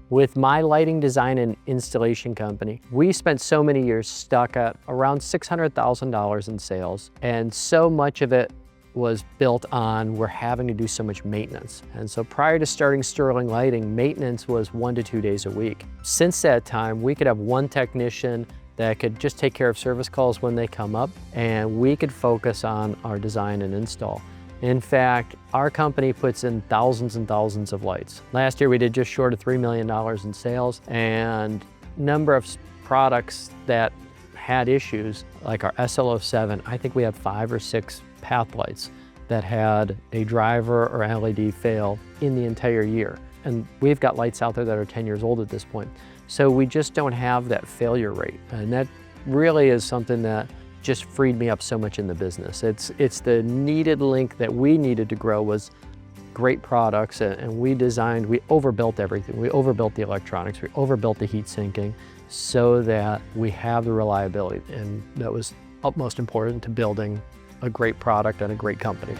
With my lighting design and installation company, we spent so many years stuck at around $600,000 in sales, and so much of it was built on we're having to do so much maintenance. And so prior to starting Sterling Lighting, maintenance was 1 to 2 days a week. Since that time, we could have one technician that could just take care of service calls when they come up, and we could focus on our design and install. In fact, our company puts in thousands and thousands of lights. Last year we did just short of $3 million in sales, and number of products that had issues, like our SL07, I think we had 5 or 6 path lights that had a driver or LED fail in the entire year. And we've got lights out there that are 10 years old at this point. So we just don't have that failure rate. And that really is something that just freed me up so much in the business. It's the needed link that we needed to grow was great products, and we overbuilt everything. We overbuilt the electronics, we overbuilt the heat sinking so that we have the reliability, and that was utmost important to building a great product and a great company.